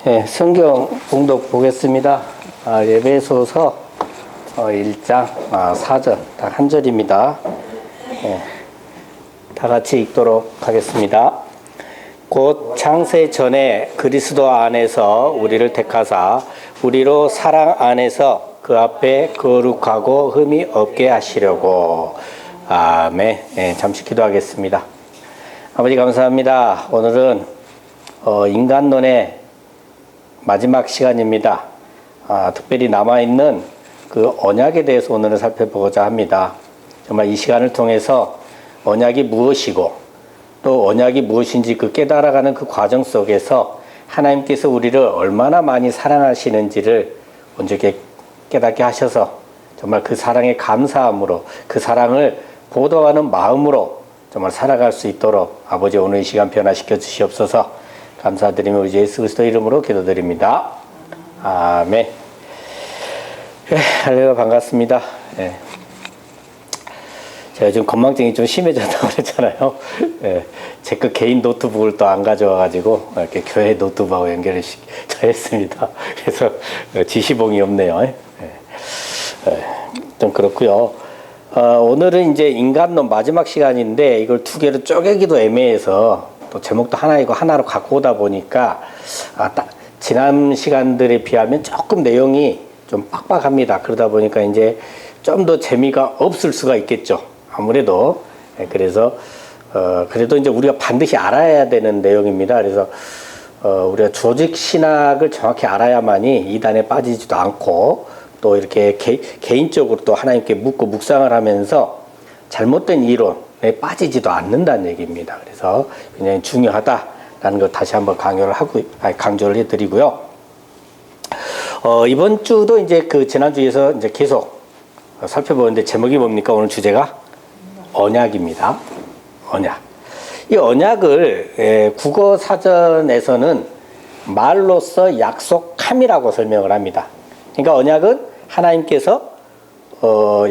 예, 성경 봉독 보겠습니다. 에베소서 1장 4절 딱 한 절입니다. 예, 다 같이 읽도록 하겠습니다. 곧 창세 전에 그리스도 안에서 우리를 택하사 우리로 사랑 안에서 그 앞에 거룩하고 흠이 없게 하시려고. 아멘. 예, 잠시 기도하겠습니다. 아버지 감사합니다. 오늘은 인간론의 마지막 시간입니다. 특별히 남아있는 그 언약에 대해서 오늘은 살펴보고자 합니다. 정말 이 시간을 통해서 언약이 무엇이고 또 언약이 무엇인지 그 깨달아가는 그 과정 속에서 하나님께서 우리를 얼마나 많이 사랑하시는지를 먼저 깨닫게 하셔서 정말 그 사랑에 감사함으로 그 사랑을 보도하는 마음으로 정말 살아갈 수 있도록 아버지 오늘 이 시간 변화시켜 주시옵소서. 감사드리며 우리 예수 그리스도 이름으로 기도드립니다. 아멘. 할렐루야 반갑습니다. 예. 제가 지금 건망증이 좀 심해졌다고 그랬잖아요. 예. 제 거 개인 노트북을 또 안 가져와가지고 이렇게 교회 노트북하고 연결을 했습니다. 그래서 지시봉이 없네요. 예. 좀 그렇고요. 오늘은 이제 인간론 마지막 시간인데 이걸 두 개로 쪼개기도 애매해서 또 제목도 하나이고 하나로 갖고 오다 보니까 지난 시간들에 비하면 조금 내용이 좀 빡빡합니다. 그러다 보니까 이제 좀 더 재미가 없을 수가 있겠죠. 아무래도. 그래서 그래도 이제 우리가 반드시 알아야 되는 내용입니다. 그래서 우리가 조직 신학을 정확히 알아야만이 이단에 빠지지도 않고 또 이렇게 개인적으로 또 하나님께 묻고 묵상을 하면서 잘못된 이론에 빠지지도 않는다는 얘기입니다. 그래서 굉장히 중요하다라는 걸 다시 한번 강조를 해드리고요. 이번 주도 이제 그 지난주에서 이제 계속 살펴보는데 제목이 뭡니까? 오늘 주제가 언약입니다. 언약. 이 언약을 국어 사전에서는 말로써 약속함이라고 설명을 합니다. 그러니까 언약은 하나님께서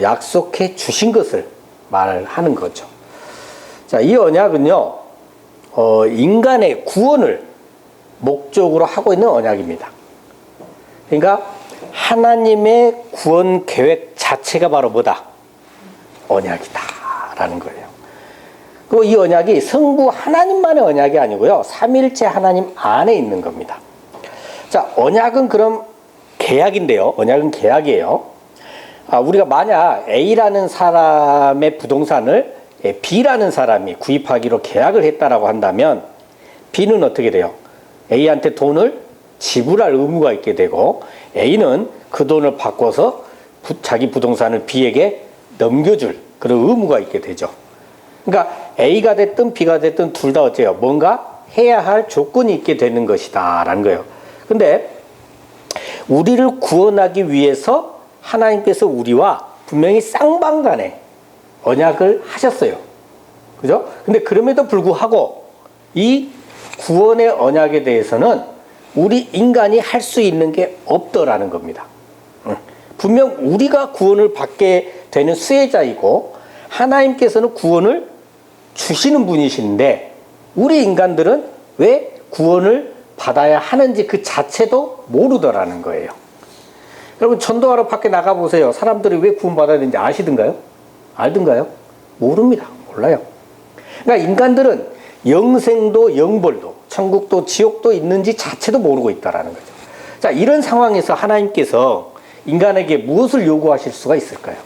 약속해 주신 것을 말하는 거죠. 자, 이 언약은요, 인간의 구원을 목적으로 하고 있는 언약입니다. 그러니까 하나님의 구원 계획 자체가 바로 뭐다? 언약이다라는 거예요. 그리고 이 언약이 성부 하나님만의 언약이 아니고요, 삼위일체 하나님 안에 있는 겁니다. 자, 언약은 그럼 계약인데요. 언약은 계약이에요. 우리가 만약 A라는 사람의 부동산을 B라는 사람이 구입하기로 계약을 했다라고 한다면 B는 어떻게 돼요? A한테 돈을 지불할 의무가 있게 되고 A는 그 돈을 바꿔서 자기 부동산을 B에게 넘겨줄 그런 의무가 있게 되죠. 그러니까 A가 됐든 B가 됐든 둘 다 어째요? 뭔가 해야 할 조건이 있게 되는 것이다 라는 거예요. 근데 우리를 구원하기 위해서 하나님께서 우리와 분명히 쌍방간에 언약을 하셨어요. 그죠? 근데 그럼에도 불구하고 이 구원의 언약에 대해서는 우리 인간이 할 수 있는 게 없더라는 겁니다. 분명 우리가 구원을 받게 되는 수혜자이고 하나님께서는 구원을 주시는 분이신데 우리 인간들은 왜 구원을 받아야 하는지 그 자체도 모르더라는 거예요. 여러분 전도하러 밖에 나가보세요. 사람들이 왜 구원받아야 되는지 아시던가요? 알던가요? 모릅니다. 몰라요. 그러니까 인간들은 영생도 영벌도 천국도 지옥도 있는지 자체도 모르고 있다는 거죠. 자, 이런 상황에서 하나님께서 인간에게 무엇을 요구하실 수가 있을까요?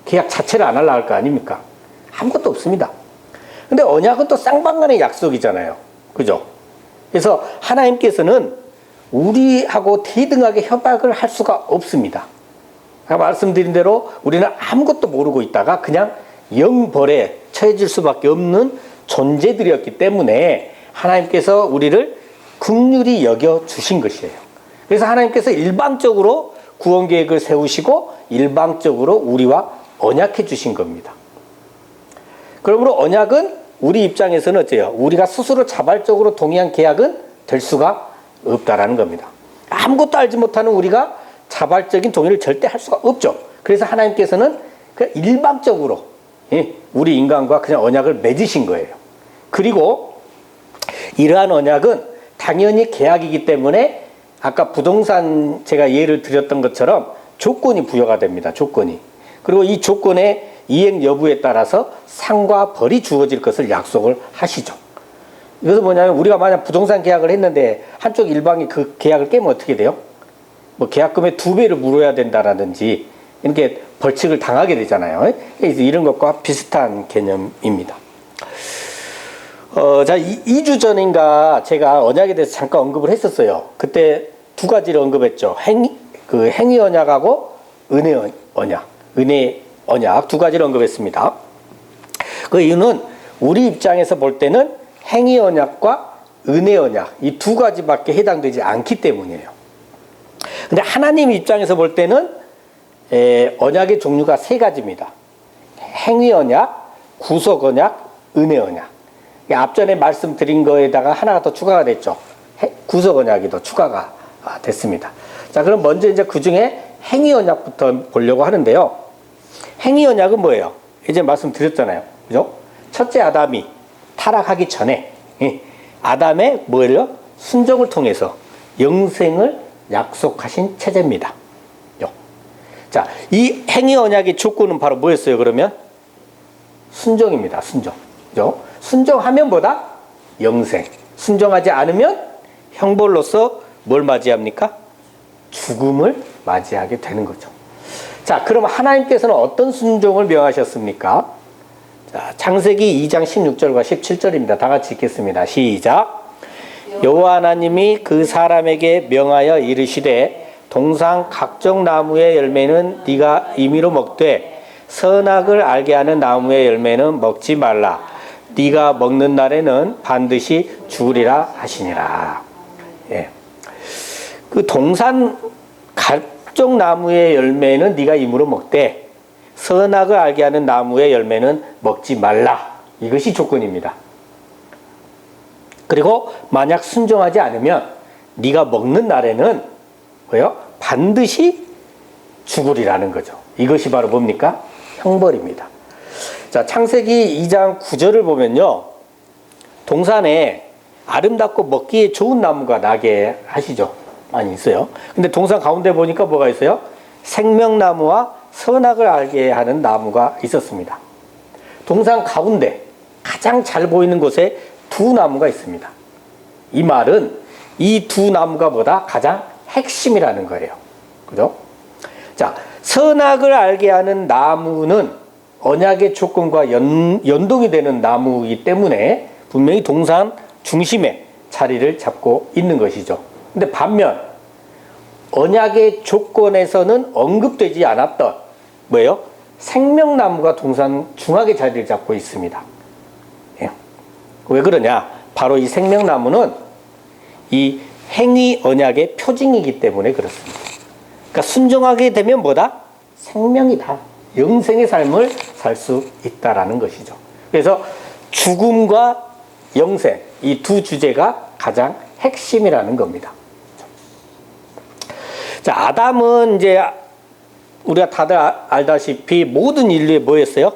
계약 자체를 안 하려고 할 거 아닙니까? 아무것도 없습니다. 근데 언약은 또 쌍방간의 약속이잖아요. 그죠? 그래서 하나님께서는 우리하고 대등하게 협약을 할 수가 없습니다. 아까 말씀드린 대로 우리는 아무것도 모르고 있다가 그냥 영벌에 처해질 수밖에 없는 존재들이었기 때문에 하나님께서 우리를 긍휼히 여겨 주신 것이에요. 그래서 하나님께서 일방적으로 구원 계획을 세우시고 일방적으로 우리와 언약해 주신 겁니다. 그러므로 언약은 우리 입장에서는 어때요? 우리가 스스로 자발적으로 동의한 계약은 될 수가 없다라는 겁니다. 아무것도 알지 못하는 우리가 자발적인 동의를 절대 할 수가 없죠. 그래서 하나님께서는 그냥 일방적으로 우리 인간과 그냥 언약을 맺으신 거예요. 그리고 이러한 언약은 당연히 계약이기 때문에 아까 부동산 제가 예를 드렸던 것처럼 조건이 부여가 됩니다. 조건이. 그리고 이 조건의 이행 여부에 따라서 상과 벌이 주어질 것을 약속을 하시죠. 이것은 뭐냐면 우리가 만약 부동산 계약을 했는데 한쪽 일방이 그 계약을 깨면 어떻게 돼요? 뭐 계약금의 2배를 물어야 된다라든지 이렇게 벌칙을 당하게 되잖아요. 이런 것과 비슷한 개념입니다. 자, 2주 전인가 제가 언약에 대해서 잠깐 언급을 했었어요. 그때 두 가지를 언급했죠. 행위 언약하고 은혜 언약 두 가지를 언급했습니다. 그 이유는 우리 입장에서 볼 때는 행위 언약과 은혜 언약 이 두 가지밖에 해당되지 않기 때문이에요. 근데 하나님 입장에서 볼 때는 언약의 종류가 3가지입니다. 행위 언약, 구속 언약, 은혜 언약. 앞전에 말씀드린 거에다가 하나가 더 추가가 됐죠. 구속 언약이 더 추가가 됐습니다. 자, 그럼 먼저 이제 그 중에 행위 언약부터 보려고 하는데요. 행위 언약은 뭐예요? 이제 말씀드렸잖아요. 그죠? 첫째 아담이 타락하기 전에 아담의 뭐예요? 순종을 통해서 영생을 약속하신 체제입니다. 자, 이 행위 언약의 조건은 바로 뭐였어요, 그러면? 순종입니다, 순종. 그죠? 순종하면 뭐다? 영생. 순종하지 않으면 형벌로서 뭘 맞이합니까? 죽음을 맞이하게 되는 거죠. 자, 그럼 하나님께서는 어떤 순종을 명하셨습니까? 자, 창세기 2장 16절과 17절입니다. 다 같이 읽겠습니다. 시작. 여호와 하나님이 그 사람에게 명하여 이르시되 동산 각종 나무의 열매는 네가 임의로 먹되 선악을 알게 하는 나무의 열매는 먹지 말라. 네가 먹는 날에는 반드시 죽으리라 하시니라. 예. 그 동산 각종 나무의 열매는 네가 임의로 먹되 선악을 알게 하는 나무의 열매는 먹지 말라. 이것이 조건입니다. 그리고 만약 순종하지 않으면 네가 먹는 날에는 뭐요? 반드시 죽으리라는 거죠. 이것이 바로 뭡니까? 형벌입니다. 자, 창세기 2장 9절을 보면요. 동산에 아름답고 먹기에 좋은 나무가 나게 하시죠. 많이 있어요. 근데 동산 가운데 보니까 뭐가 있어요? 생명나무와 선악을 알게 하는 나무가 있었습니다. 동산 가운데 가장 잘 보이는 곳에 두 나무가 있습니다. 이 말은 이 두 나무가 뭐다? 가장 핵심이라는 거예요. 그죠? 자, 선악을 알게 하는 나무는 언약의 조건과 연동이 되는 나무이기 때문에 분명히 동산 중심에 자리를 잡고 있는 것이죠. 근데 반면 언약의 조건에서는 언급되지 않았던 뭐예요? 생명나무가 동산 중앙에 자리를 잡고 있습니다. 예. 왜 그러냐? 바로 이 생명나무는 이 행위 언약의 표징이기 때문에 그렇습니다. 그러니까 순종하게 되면 뭐다? 생명이다. 영생의 삶을 살 수 있다라는 것이죠. 그래서 죽음과 영생 이 두 주제가 가장 핵심이라는 겁니다. 자, 아담은 이제 우리가 다들 알다시피 모든 인류의 뭐였어요?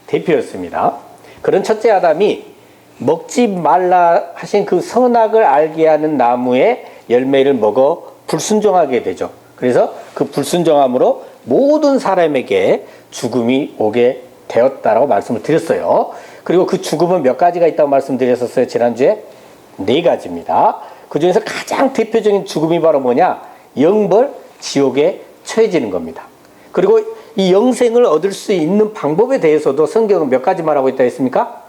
대표였습니다. 그런 첫째 아담이 먹지 말라 하신 그 선악을 알게 하는 나무의 열매를 먹어 불순종하게 되죠. 그래서 그 불순종함으로 모든 사람에게 죽음이 오게 되었다라고 말씀을 드렸어요. 그리고 그 죽음은 몇 가지가 있다고 말씀드렸었어요. 지난주에 4가지입니다. 그 중에서 가장 대표적인 죽음이 바로 뭐냐? 영벌, 지옥에 처해지는 겁니다. 그리고 이 영생을 얻을 수 있는 방법에 대해서도 성경은 몇 가지 말하고 있다 했습니까?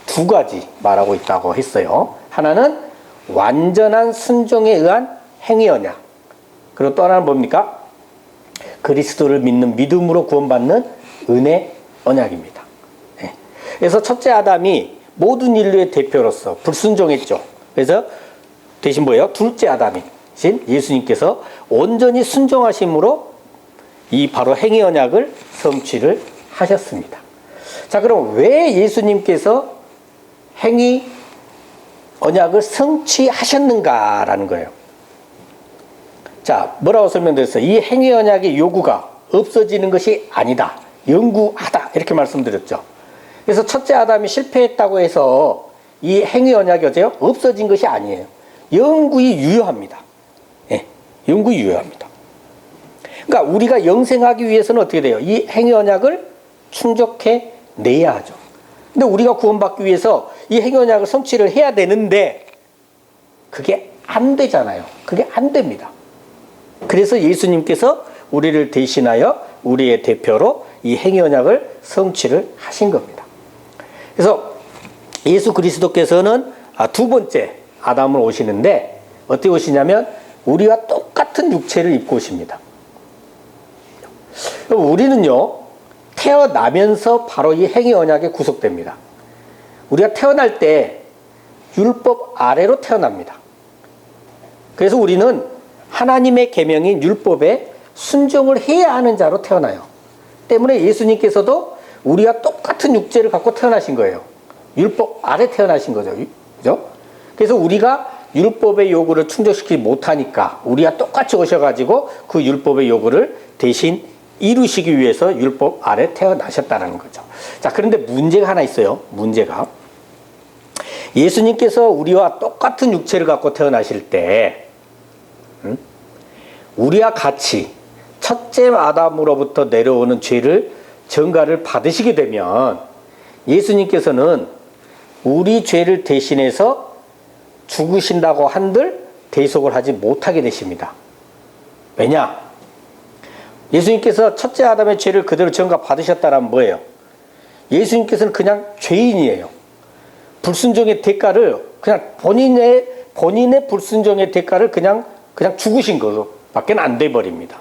2가지 말하고 있다고 했어요. 하나는 완전한 순종에 의한 행위 언약. 그리고 또 하나는 뭡니까? 그리스도를 믿는 믿음으로 구원받는 은혜 언약입니다. 네. 그래서 첫째 아담이 모든 인류의 대표로서 불순종했죠. 그래서 대신 뭐예요? 둘째 아담이신 예수님께서 온전히 순종하심으로 이 바로 행위 언약을 성취를 하셨습니다. 자, 그럼 왜 예수님께서 행위 언약을 성취하셨는가라는 거예요. 자, 뭐라고 설명드렸어요? 이 행위 언약의 요구가 없어지는 것이 아니다. 영구하다. 이렇게 말씀드렸죠. 그래서 첫째 아담이 실패했다고 해서 이 행위 언약이 어째요? 없어진 것이 아니에요. 영구히 유효합니다. 예, 영구히 유효합니다. 그러니까 우리가 영생하기 위해서는 어떻게 돼요? 이 행위 언약을 충족해 내야 하죠. 근데 우리가 구원받기 위해서 이 행위 언약을 성취를 해야 되는데 그게 안 되잖아요. 그게 안 됩니다. 그래서 예수님께서 우리를 대신하여 우리의 대표로 이 행위 언약을 성취를 하신 겁니다. 그래서 예수 그리스도께서는 두 번째 아담으로 오시는데 어떻게 오시냐면 우리와 똑같은 육체를 입고 오십니다. 우리는요 태어나면서 바로 이 행위 언약에 구속됩니다. 우리가 태어날 때 율법 아래로 태어납니다. 그래서 우리는 하나님의 계명인 율법에 순종을 해야 하는 자로 태어나요. 때문에 예수님께서도 우리와 똑같은 육체를 갖고 태어나신 거예요. 율법 아래 태어나신 거죠. 그죠? 그래서 우리가 율법의 요구를 충족시키지 못하니까 우리와 똑같이 오셔가지고 그 율법의 요구를 대신 이루시기 위해서 율법 아래 태어나셨다는 거죠. 자, 그런데 문제가 하나 있어요. 문제가. 예수님께서 우리와 똑같은 육체를 갖고 태어나실 때, 우리와 같이 첫째 아담으로부터 내려오는 죄를 전가를 받으시게 되면 예수님께서는 우리 죄를 대신해서 죽으신다고 한들 대속을 하지 못하게 되십니다. 왜냐? 예수님께서 첫째 아담의 죄를 그대로 전가 받으셨다면 뭐예요? 예수님께서는 그냥 죄인이에요. 불순종의 대가를 그냥 본인의 불순종의 대가를 그냥 죽으신 것밖에 안 돼 버립니다.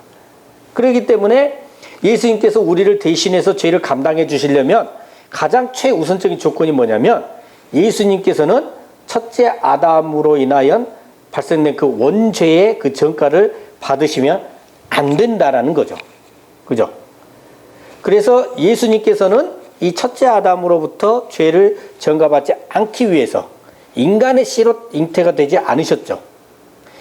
그렇기 때문에 예수님께서 우리를 대신해서 죄를 감당해 주시려면 가장 최우선적인 조건이 뭐냐면 예수님께서는 첫째 아담으로 인하여 발생된 그 원죄의 그 전가를 받으시면 안 된다라는 거죠. 그죠? 그래서 예수님께서는 이 첫째 아담으로부터 죄를 전가받지 않기 위해서 인간의 씨로 잉태가 되지 않으셨죠.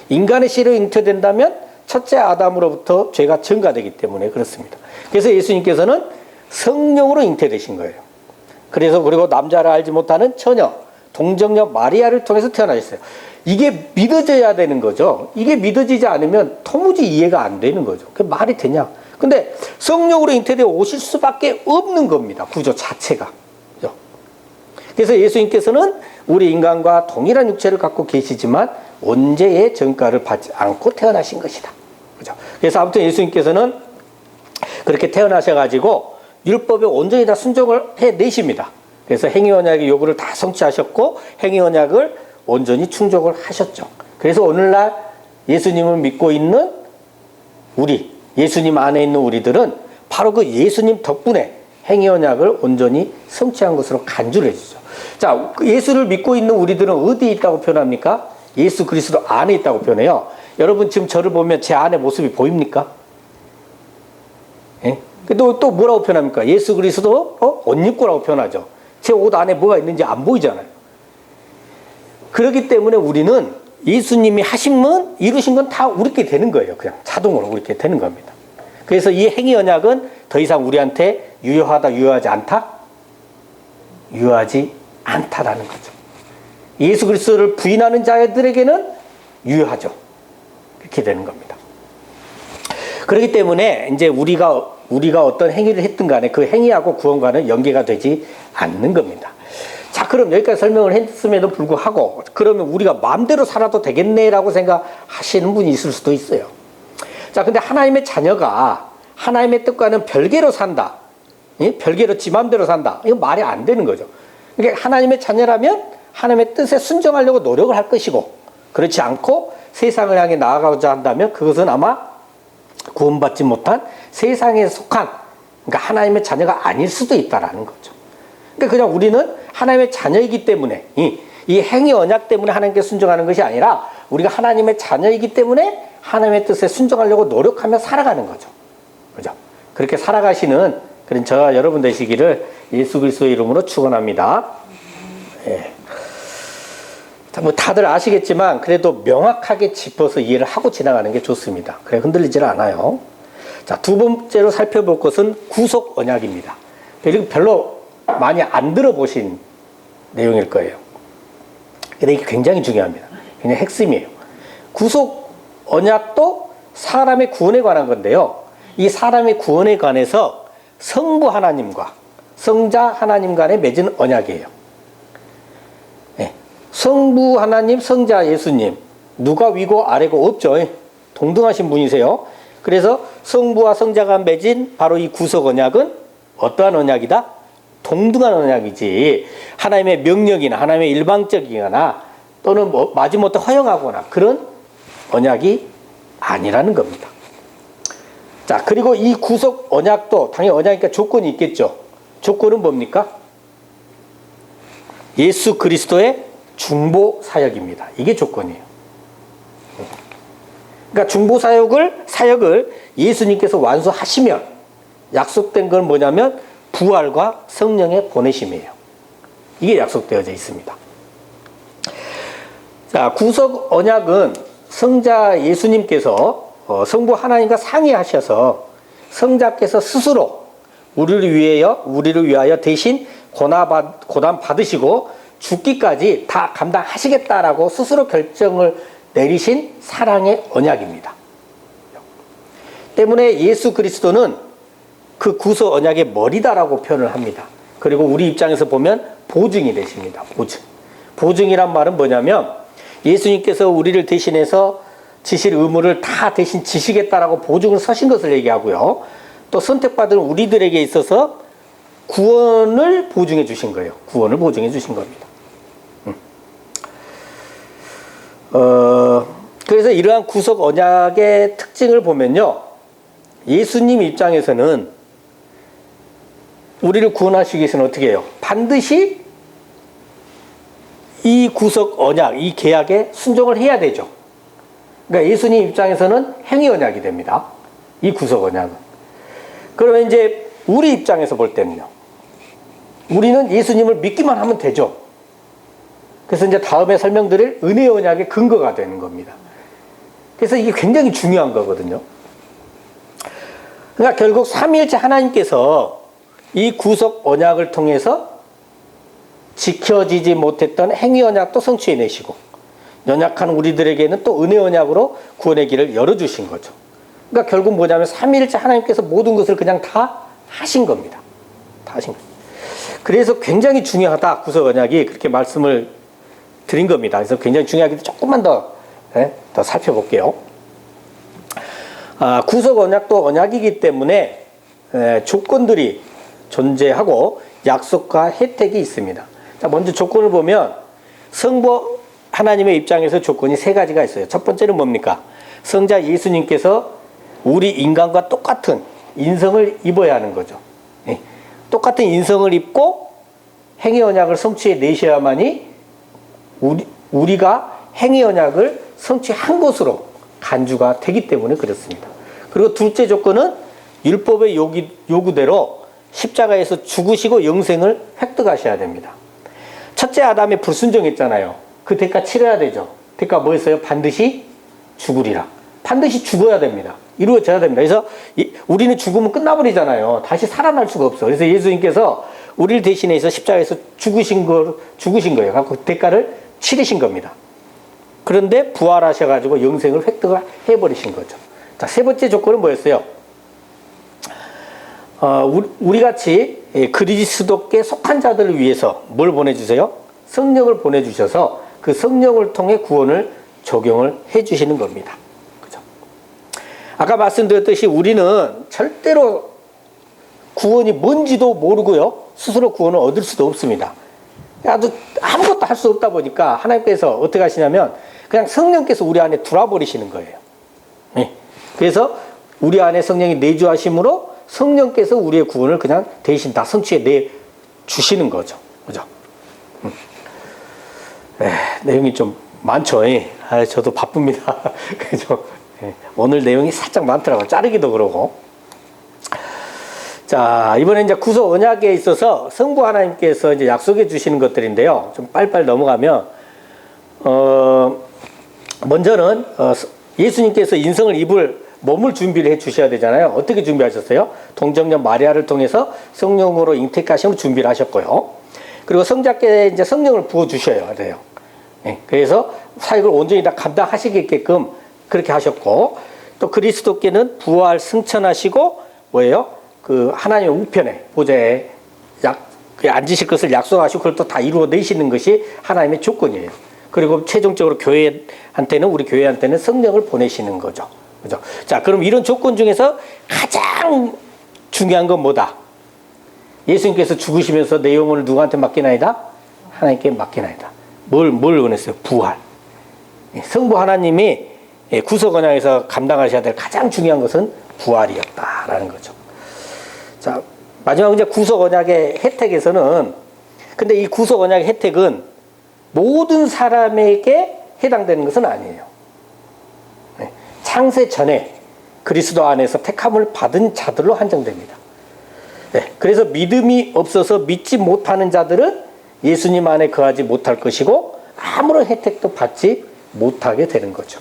인간의 씨로 잉태된다면 첫째 아담으로부터 죄가 전가되기 때문에 그렇습니다. 그래서 예수님께서는 성령으로 잉태되신 거예요. 그래서 그리고 남자를 알지 못하는 처녀, 동정녀 마리아를 통해서 태어나셨어요. 이게 믿어져야 되는 거죠. 이게 믿어지지 않으면 도무지 이해가 안 되는 거죠. 그게 말이 되냐. 근데 성령으로 잉태되어 오실 수밖에 없는 겁니다. 구조 자체가. 그죠? 그래서 예수님께서는 우리 인간과 동일한 육체를 갖고 계시지만 원죄의 전가를 받지 않고 태어나신 것이다. 그죠? 그래서 아무튼 예수님께서는 그렇게 태어나셔가지고 율법에 온전히 다 순종을 해내십니다. 그래서 행위 언약의 요구를 다 성취하셨고 행위 언약을 온전히 충족을 하셨죠. 그래서 오늘날 예수님을 믿고 있는 우리, 예수님 안에 있는 우리들은 바로 그 예수님 덕분에 행위 언약을 온전히 성취한 것으로 간주를 해주죠. 자, 예수를 믿고 있는 우리들은 어디에 있다고 표현합니까? 예수 그리스도 안에 있다고 표현해요. 여러분 지금 저를 보면 제 안의 모습이 보입니까? 예? 또 뭐라고 표현합니까? 예수 그리스도 옷 입고라고 표현하죠. 제 옷 안에 뭐가 있는지 안 보이잖아요. 그렇기 때문에 우리는 예수님이 하신 건 이루신 건 다 우리께 되는 거예요. 그냥 자동으로 우리께 되는 겁니다. 그래서 이 행위 언약은 더 이상 우리한테 유효하다, 유효하지 않다? 유효하지 않다라는 거죠. 예수 그리스도를 부인하는 자들에게는 유효하죠. 그렇게 되는 겁니다. 그렇기 때문에 이제 우리가 어떤 행위를 했든 간에 그 행위하고 구원과는 연계가 되지 않는 겁니다. 자, 그럼 여기까지 설명을 했음에도 불구하고 그러면 우리가 마음대로 살아도 되겠네라고 생각하시는 분이 있을 수도 있어요. 자, 근데 하나님의 자녀가 하나님의 뜻과는 별개로 산다. 예? 별개로 지 마음대로 산다. 이건 말이 안 되는 거죠. 그러니까 하나님의 자녀라면 하나님의 뜻에 순종하려고 노력을 할 것이고 그렇지 않고 세상을 향해 나아가고자 한다면 그것은 아마 구원받지 못한 세상에 속한 그러니까 하나님의 자녀가 아닐 수도 있다라는 거죠. 그러니까 그냥 우리는 하나님의 자녀이기 때문에 이 행위 언약 때문에 하나님께 순종하는 것이 아니라 우리가 하나님의 자녀이기 때문에 하나님의 뜻에 순종하려고 노력하며 살아가는 거죠. 그죠? 그렇게 살아가시는 그런 저와 여러분 되시기를 예수 그리스도의 이름으로 축원합니다. 예. 뭐 다들 아시겠지만 그래도 명확하게 짚어서 이해를 하고 지나가는 게 좋습니다. 그래 흔들리질 않아요. 자, 두 번째로 살펴볼 것은 구속 언약입니다. 별로 많이 안 들어보신 내용일 거예요. 근데 이게 굉장히 중요합니다. 굉장히 핵심이에요. 구속 언약도 사람의 구원에 관한 건데요. 이 사람의 구원에 관해서 성부 하나님과 성자 하나님 간에 맺은 언약이에요. 네. 성부 하나님, 성자 예수님, 누가 위고 아래고 없죠. 동등하신 분이세요. 그래서 성부와 성자가 맺은 바로 이 구속 언약은 어떠한 언약이다? 동등한 언약이지 하나님의 명령이나 하나님의 일방적이거나 또는 마지못해 허용하거나 그런 언약이 아니라는 겁니다. 자, 그리고 이 구속 언약도 당연히 언약이니까 조건이 있겠죠. 조건은 뭡니까? 예수 그리스도의 중보 사역입니다. 이게 조건이에요. 그러니까 중보 사역을 예수님께서 완수하시면 약속된 건 뭐냐면 부활과 성령의 보내심이에요. 이게 약속되어져 있습니다. 자, 구속 언약은 성자 예수님께서 성부 하나님과 상의하셔서 성자께서 스스로 우리를 위하여 대신 고난 받으시고 죽기까지 다 감당하시겠다라고 스스로 결정을 내리신 사랑의 언약입니다. 때문에 예수 그리스도는 그 구속 언약의 머리다라고 표현을 합니다. 그리고 우리 입장에서 보면 보증이 되십니다. 보증이란 말은 뭐냐면 예수님께서 우리를 대신해서 지실 의무를 다 대신 지시겠다라고 보증을 서신 것을 얘기하고요. 또 선택받은 우리들에게 있어서 구원을 보증해 주신 거예요. 구원을 보증해 주신 겁니다. 그래서 이러한 구속 언약의 특징을 보면요. 예수님 입장에서는 우리를 구원하시기 위해서는 어떻게 해요? 반드시 이 구속 언약, 이 계약에 순종을 해야 되죠. 그러니까 예수님 입장에서는 행위 언약이 됩니다. 이 구속 언약은. 그러면 이제 우리 입장에서 볼 때는요. 우리는 예수님을 믿기만 하면 되죠. 그래서 이제 다음에 설명드릴 은혜 언약의 근거가 되는 겁니다. 그래서 이게 굉장히 중요한 거거든요. 그러니까 결국 삼위일체 하나님께서 이 구속 언약을 통해서 지켜지지 못했던 행위 언약도 성취해내시고 연약한 우리들에게는 또 은혜 언약으로 구원의 길을 열어주신 거죠. 그러니까 결국 뭐냐면 삼위일체 하나님께서 모든 것을 그냥 다 하신 겁니다. 다 하신 겁니다. 그래서 굉장히 중요하다. 구속 언약이 그렇게 말씀을 드린 겁니다. 그래서 굉장히 중요하기 때문에 조금만 더 살펴볼게요. 구속 언약도 언약이기 때문에 조건들이 존재하고 약속과 혜택이 있습니다. 자, 먼저 조건을 보면 성부 하나님의 입장에서 조건이 세 가지가 있어요. 첫 번째는 뭡니까? 성자 예수님께서 우리 인간과 똑같은 인성을 입어야 하는 거죠. 똑같은 인성을 입고 행위 언약을 성취해 내셔야만이 우리가 행위 언약을 성취한 것으로 간주가 되기 때문에 그렇습니다. 그리고 둘째 조건은 율법의 요구대로 십자가에서 죽으시고 영생을 획득하셔야 됩니다. 첫째 아담이 불순종했잖아요. 그 대가 치러야 되죠. 대가 뭐였어요? 반드시 죽으리라. 반드시 죽어야 됩니다. 이루어져야 됩니다. 그래서 우리는 죽으면 끝나버리잖아요. 다시 살아날 수가 없어. 그래서 예수님께서 우리를 대신해서 십자가에서 죽으신 거예요. 그 대가를 치르신 겁니다. 그런데 부활하셔가지고 영생을 획득을 해버리신 거죠. 자, 세 번째 조건은 뭐였어요? 우리같이 그리스도께 속한 자들을 위해서 뭘 보내주세요? 성령을 보내주셔서 그 성령을 통해 구원을 적용을 해주시는 겁니다. 그죠? 아까 말씀드렸듯이 우리는 절대로 구원이 뭔지도 모르고요. 스스로 구원을 얻을 수도 없습니다. 아무것도 할 수 없다 보니까 하나님께서 어떻게 하시냐면 그냥 성령께서 우리 안에 들어와버리시는 거예요. 네. 그래서 우리 안에 성령이 내주하심으로 성령께서 우리의 구원을 그냥 대신 다 성취해 내주시는 거죠. 그죠? 내용이 좀 많죠. 저도 바쁩니다. 그죠? 오늘 내용이 살짝 많더라고요. 자르기도 그러고. 자, 이번에 이제 구속 언약에 있어서 성부 하나님께서 이제 약속해 주시는 것들인데요. 좀 빨리빨리 넘어가면, 먼저는, 예수님께서 인성을 입을 몸을 준비를 해 주셔야 되잖아요. 어떻게 준비하셨어요? 동정녀 마리아를 통해서 성령으로 잉태하심을 준비를 하셨고요. 그리고 성자께 이제 성령을 부어 주셔야 돼요. 그래서 사역을 온전히 다 감당하시게끔 그렇게 하셨고, 또 그리스도께는 부활 승천하시고 뭐예요? 그 하나님의 우편에 보좌에 앉으실 것을 약속하시고 그걸 또 다 이루어내시는 것이 하나님의 조건이에요. 그리고 최종적으로 우리 교회한테는 성령을 보내시는 거죠. 그죠? 자, 그럼 이런 조건 중에서 가장 중요한 건 뭐다? 예수님께서 죽으시면서 내 영혼을 누구한테 맡기나이다? 하나님께 맡기나이다. 뭘 원했어요? 부활. 성부 하나님이 구속 언약에서 감당하셔야 될 가장 중요한 것은 부활이었다라는 거죠. 자, 마지막 이제 구속 언약의 혜택에서는, 근데 이 구속 언약의 혜택은 모든 사람에게 해당되는 것은 아니에요. 창세 전에 그리스도 안에서 택함을 받은 자들로 한정됩니다. 그래서 믿음이 없어서 믿지 못하는 자들은 예수님 안에 거하지 못할 것이고 아무런 혜택도 받지 못하게 되는 거죠.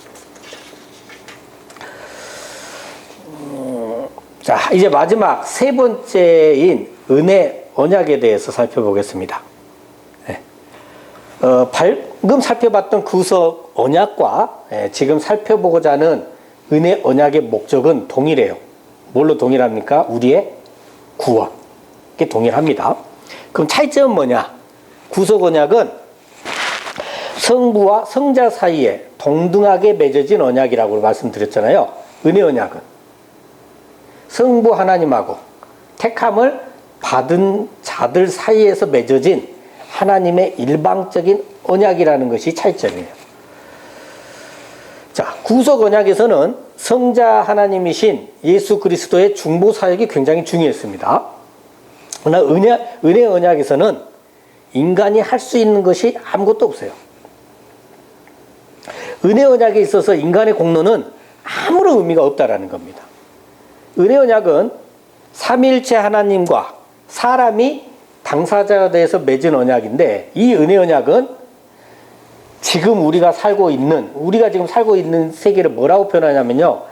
자, 이제 마지막 세 번째인 은혜 언약에 대해서 살펴보겠습니다. 방금 살펴봤던 구속 언약과 지금 살펴보고자 하는 은혜 언약의 목적은 동일해요. 뭘로 동일합니까? 우리의 구원. 이게 동일합니다. 그럼 차이점은 뭐냐? 구속 언약은 성부와 성자 사이에 동등하게 맺어진 언약이라고 말씀드렸잖아요. 은혜 언약은 성부 하나님하고 택함을 받은 자들 사이에서 맺어진 하나님의 일방적인 언약이라는 것이 차이점이에요. 자, 구속 언약에서는 성자 하나님이신 예수 그리스도의 중보 사역이 굉장히 중요했습니다. 그러나 은혜 언약에서는 인간이 할 수 있는 것이 아무것도 없어요. 은혜 언약에 있어서 인간의 공로는 아무런 의미가 없다라는 겁니다. 은혜 언약은 삼위일체 하나님과 사람이 당사자가 돼서 맺은 언약인데, 이 은혜 언약은 지금 우리가 지금 살고 있는 세계를 뭐라고 표현하냐면요,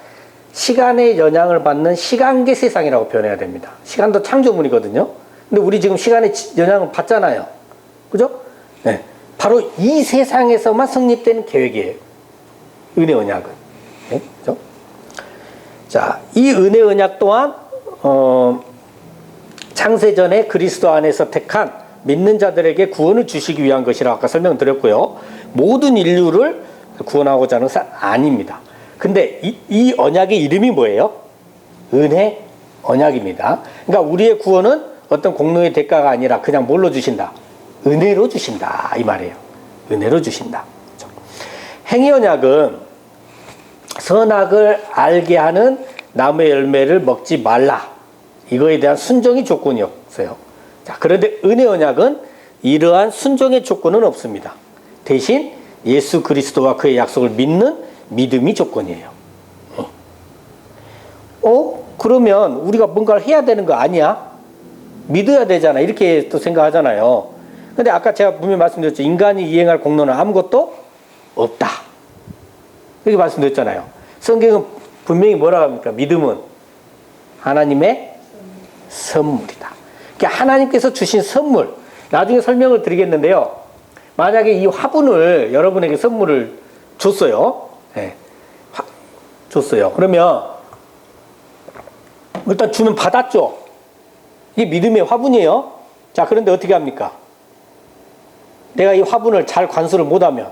시간의 영향을 받는 시간계 세상이라고 표현해야 됩니다. 시간도 창조물이거든요. 근데 우리 지금 시간의 영향을 받잖아요. 그죠? 네. 바로 이 세상에서만 성립된 계획이에요. 은혜 언약은. 네? 그죠? 자, 이 은혜 언약 또한, 창세전에 그리스도 안에서 택한 믿는 자들에게 구원을 주시기 위한 것이라고 아까 설명드렸고요. 모든 인류를 구원하고자 하는 것은 아닙니다. 근데 이 언약의 이름이 뭐예요? 은혜 언약입니다. 그러니까 우리의 구원은 어떤 공로의 대가가 아니라 그냥 뭘로 주신다? 은혜로 주신다. 이 말이에요. 은혜로 주신다. 그렇죠? 행위 언약은 선악을 알게 하는 나무의 열매를 먹지 말라. 이거에 대한 순종이 조건이었어요. 자, 그런데 은혜 언약은 이러한 순종의 조건은 없습니다. 대신 예수 그리스도와 그의 약속을 믿는 믿음이 조건이에요. 그러면 우리가 뭔가를 해야 되는 거 아니야? 믿어야 되잖아. 이렇게 또 생각하잖아요. 근데 아까 제가 분명히 말씀드렸죠. 인간이 이행할 공로는 아무것도 없다. 이렇게 말씀드렸잖아요. 성경은 분명히 뭐라고 합니까? 믿음은 하나님의 선물이다. 그러니까 하나님께서 주신 선물, 나중에 설명을 드리겠는데요. 만약에 이 화분을 여러분에게 선물을 줬어요. 네. 줬어요. 그러면 일단 주면 받았죠. 이게 믿음의 화분이에요. 자, 그런데 어떻게 합니까? 내가 이 화분을 잘 관수를 못하면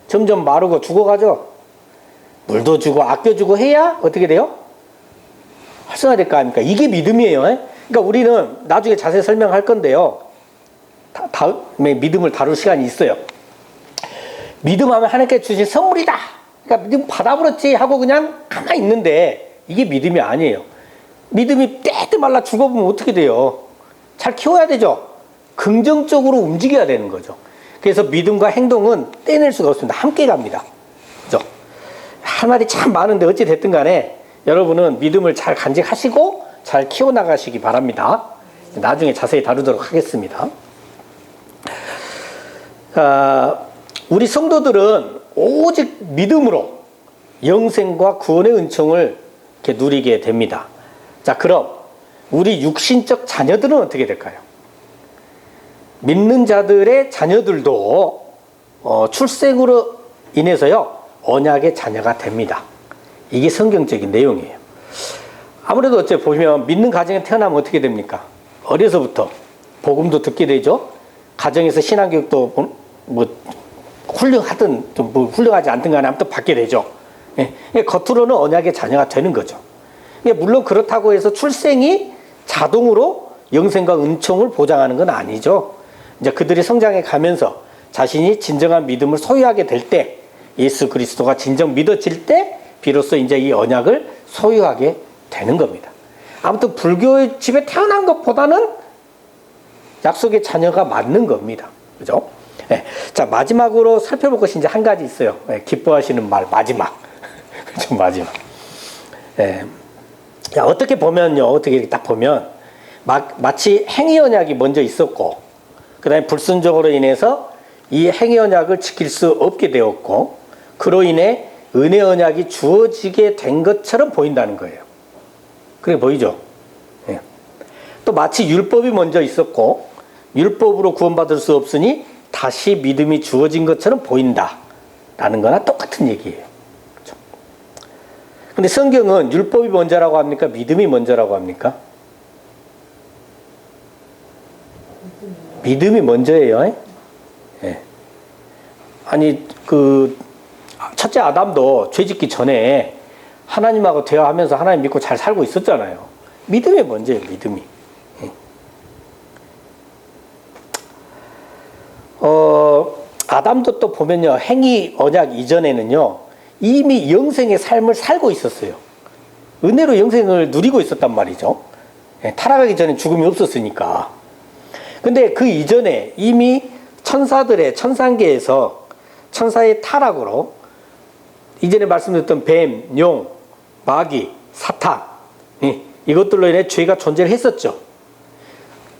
점점 마르고 죽어가죠. 물도 주고 아껴주고 해야 어떻게 돼요? 활성화될 거 아닙니까? 이게 믿음이에요. 그러니까 우리는 나중에 자세히 설명할 건데요. 다음에 믿음을 다룰 시간이 있어요. 믿음하면 하나님께 주신 선물이다. 그러니까 믿음 받아버렸지 하고 그냥 가만히 있는데 이게 믿음이 아니에요. 믿음이 때때 말라 죽어보면 어떻게 돼요? 잘 키워야 되죠. 긍정적으로 움직여야 되는 거죠. 그래서 믿음과 행동은 떼낼 수가 없습니다. 함께 갑니다. 그죠? 할 말이 참 많은데 어찌 됐든 간에 여러분은 믿음을 잘 간직하시고 잘 키워나가시기 바랍니다. 나중에 자세히 다루도록 하겠습니다. 우리 성도들은 오직 믿음으로 영생과 구원의 은총을 이렇게 누리게 됩니다. 자, 그럼 우리 육신적 자녀들은 어떻게 될까요? 믿는 자들의 자녀들도 출생으로 인해서요 언약의 자녀가 됩니다. 이게 성경적인 내용이에요. 아무래도 어째 보면 믿는 가정에 태어나면 어떻게 됩니까? 어려서부터 복음도 듣게 되죠. 가정에서 신앙교육도 뭐 훌륭하든 좀 뭐 훌륭하지 않든 간에 아무튼 받게 되죠. 예. 겉으로는 언약의 자녀가 되는 거죠. 물론 그렇다고 해서 출생이 자동으로 영생과 은총을 보장하는 건 아니죠. 이제 그들이 성장해 가면서 자신이 진정한 믿음을 소유하게 될 때, 예수 그리스도가 진정 믿어질 때 비로소 이제 이 언약을 소유하게 되는 겁니다. 아무튼 불교 집에 태어난 것보다는 약속의 자녀가 맞는 겁니다. 그죠? 네. 자, 마지막으로 살펴볼 것이 이제 한 가지 있어요. 네. 기뻐하시는 말, 마지막. 그죠, 마지막. 네. 야, 어떻게 보면요, 어떻게 이렇게 딱 보면, 마치 행위 언약이 먼저 있었고, 그 다음에 불순종으로 인해서 이 행위 언약을 지킬 수 없게 되었고, 그로 인해 은혜 언약이 주어지게 된 것처럼 보인다는 거예요. 그렇게 보이죠? 예. 또 마치 율법이 먼저 있었고 율법으로 구원받을 수 없으니 다시 믿음이 주어진 것처럼 보인다라는 거나 똑같은 얘기예요. 그렇죠? 근데 성경은 율법이 먼저라고 합니까? 믿음이 먼저라고 합니까? 믿음이 먼저예요. 예. 아니 첫째 아담도 죄짓기 전에 하나님하고 대화하면서 하나님 믿고 잘 살고 있었잖아요. 믿음이 먼저예요, 믿음이. 아담도 또 보면요, 행위 언약 이전에는요, 이미 영생의 삶을 살고 있었어요. 은혜로 영생을 누리고 있었단 말이죠. 타락하기 전에 죽음이 없었으니까. 근데 그 이전에 이미 천사들의 천상계에서 천사의 타락으로 이전에 말씀드렸던 뱀, 용, 마귀, 사탄 이것들로 인해 죄가 존재를 했었죠.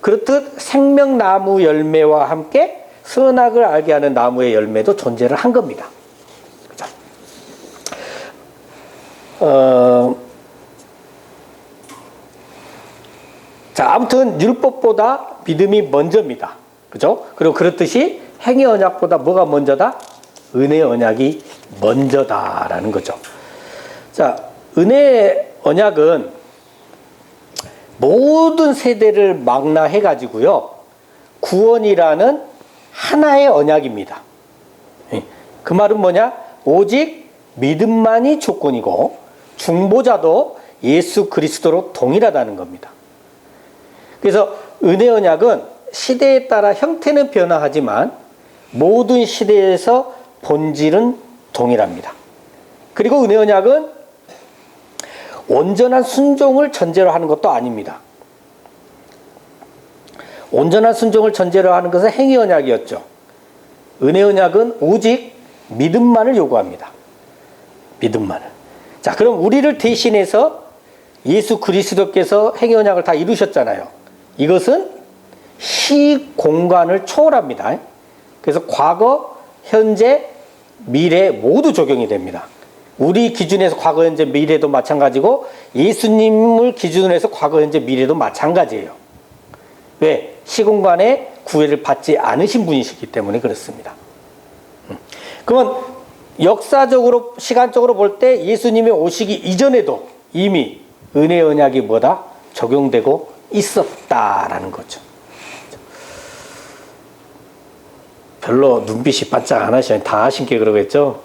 그렇듯 생명나무 열매와 함께 선악을 알게 하는 나무의 열매도 존재를 한 겁니다. 그죠? 자, 아무튼 율법보다 믿음이 먼저입니다. 그죠? 그리고 그렇듯이 행위 언약보다 뭐가 먼저다? 은혜 언약이 먼저다라는 거죠. 자, 은혜 언약은 모든 세대를 망라해 가지고요, 구원이라는 하나의 언약입니다. 그 말은 뭐냐? 오직 믿음만이 조건이고 중보자도 예수 그리스도로 동일하다는 겁니다. 그래서 은혜 언약은 시대에 따라 형태는 변화하지만 모든 시대에서 본질은 동일합니다. 그리고 은혜 언약은 온전한 순종을 전제로 하는 것도 아닙니다. 온전한 순종을 전제로 하는 것은 행위 언약이었죠. 은혜 언약은 오직 믿음만을 요구합니다. 믿음만을. 자, 그럼 우리를 대신해서 예수 그리스도께서 행위 언약을 다 이루셨잖아요. 이것은 시공간을 초월합니다. 그래서 과거, 현재, 미래 모두 적용이 됩니다. 우리 기준에서 과거, 현재, 미래도 마찬가지고 예수님을 기준으로 해서 과거, 현재, 미래도 마찬가지예요. 왜? 시공간에 구애를 받지 않으신 분이시기 때문에 그렇습니다. 그러면 역사적으로, 시간적으로 볼 때 예수님이 오시기 이전에도 이미 은혜 언약이 뭐다? 적용되고 있었다라는 거죠. 별로 눈빛이 반짝 안 하시네. 다 아신게 그러겠죠?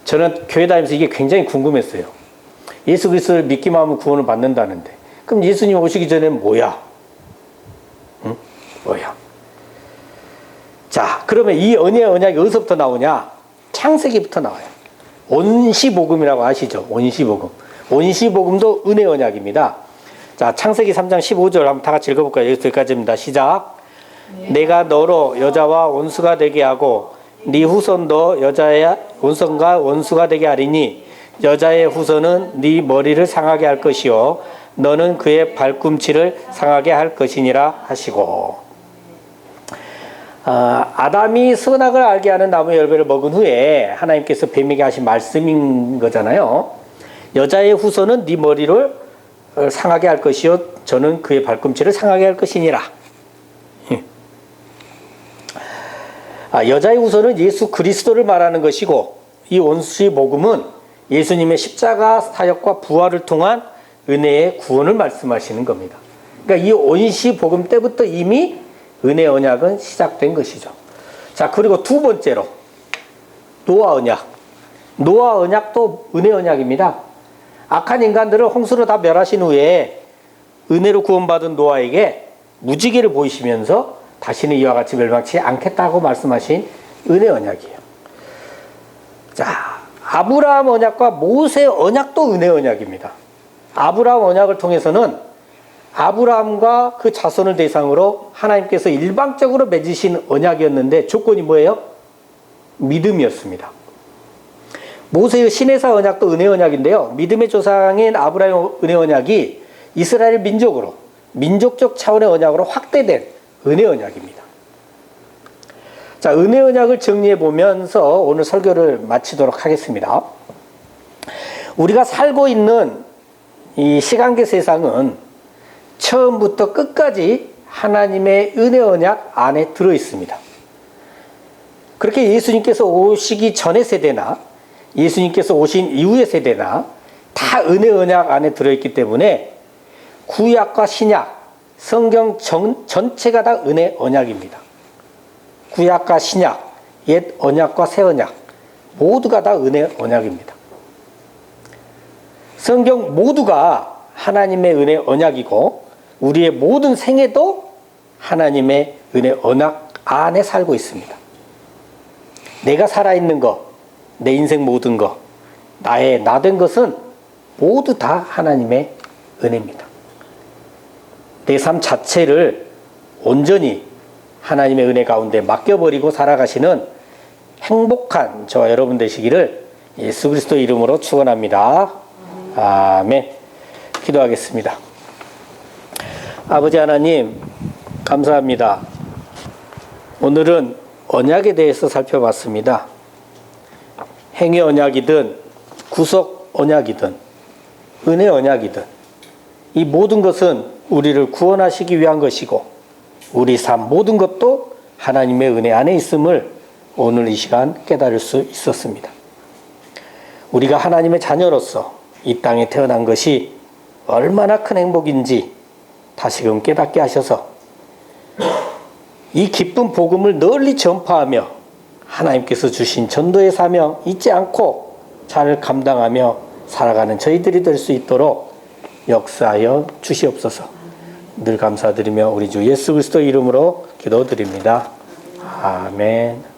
저는 교회 다니면서 이게 굉장히 궁금했어요. 예수 그리스도를 믿기만 하면 구원을 받는다는데, 그럼 예수님 오시기 전에는 뭐야? 응? 뭐야? 자, 그러면 이 은혜의 언약이 어디서부터 나오냐? 창세기부터 나와요. 온시복음이라고 아시죠? 온시복음. 온시복음도 은혜 언약입니다. 자, 창세기 3장 15절 한번 다 같이 읽어볼까요? 여기까지입니다. 시작. 내가 너로 여자와 원수가 되게 하고 네 후손도 여자의 원son과 원수가 되게 하리니 여자의 후손은 네 머리를 상하게 할 것이요 너는 그의 발꿈치를 상하게 할 것이니라 하시고. 아담이 선악을 알게 하는 나무 열매를 먹은 후에 하나님께서 뱀에게 하신 말씀인 거잖아요. 여자의 후손은 네 머리를 상하게 할 것이요 저는 그의 발꿈치를 상하게 할 것이니라. 여자의 후손은 예수 그리스도를 말하는 것이고 이 온수의 복음은 예수님의 십자가 사역과 부활을 통한 은혜의 구원을 말씀하시는 겁니다. 그러니까 이 온시 복음 때부터 이미 은혜 언약은 시작된 것이죠. 자, 그리고 두 번째로 노아 언약. 노아 언약도 은혜 언약입니다. 악한 인간들을 홍수로 다 멸하신 후에 은혜로 구원받은 노아에게 무지개를 보이시면서 다시는 이와 같이 멸망치 않겠다고 말씀하신 은혜 언약이에요. 자, 아브라함 언약과 모세 언약도 은혜 언약입니다. 아브라함 언약을 통해서는 아브라함과 그 자손을 대상으로 하나님께서 일방적으로 맺으신 언약이었는데 조건이 뭐예요? 믿음이었습니다. 모세의 시내사 언약도 은혜 언약인데요. 믿음의 조상인 아브라함의 은혜 언약이 이스라엘 민족으로 민족적 차원의 언약으로 확대된 은혜 언약입니다. 자, 은혜 언약을 정리해 보면서 오늘 설교를 마치도록 하겠습니다. 우리가 살고 있는 이 시간계 세상은 처음부터 끝까지 하나님의 은혜 언약 안에 들어 있습니다. 그렇게 예수님께서 오시기 전의 세대나 예수님께서 오신 이후의 세대나 다 은혜 언약 안에 들어있기 때문에 구약과 신약, 성경 전체가 다 은혜 언약입니다. 구약과 신약, 옛 언약과 새 언약 모두가 다 은혜 언약입니다. 성경 모두가 하나님의 은혜 언약이고 우리의 모든 생애도 하나님의 은혜 언약 안에 살고 있습니다. 내가 살아있는 것, 내 인생 모든 것, 나의 나된 것은 모두 다 하나님의 은혜입니다. 내 삶 자체를 온전히 하나님의 은혜 가운데 맡겨버리고 살아가시는 행복한 저와 여러분 되시기를 예수 그리스도 이름으로 축원합니다. 아멘. 기도하겠습니다. 아버지 하나님 감사합니다. 오늘은 언약에 대해서 살펴봤습니다. 행위 언약이든 구속 언약이든 은혜 언약이든 이 모든 것은 우리를 구원하시기 위한 것이고 우리 삶 모든 것도 하나님의 은혜 안에 있음을 오늘 이 시간 깨달을 수 있었습니다. 우리가 하나님의 자녀로서 이 땅에 태어난 것이 얼마나 큰 행복인지 다시금 깨닫게 하셔서 이 기쁜 복음을 널리 전파하며 하나님께서 주신 전도의 사명 잊지 않고 잘 감당하며 살아가는 저희들이 될 수 있도록 역사하여 주시옵소서. 늘 감사드리며 우리 주 예수 그리스도 이름으로 기도드립니다. 아멘.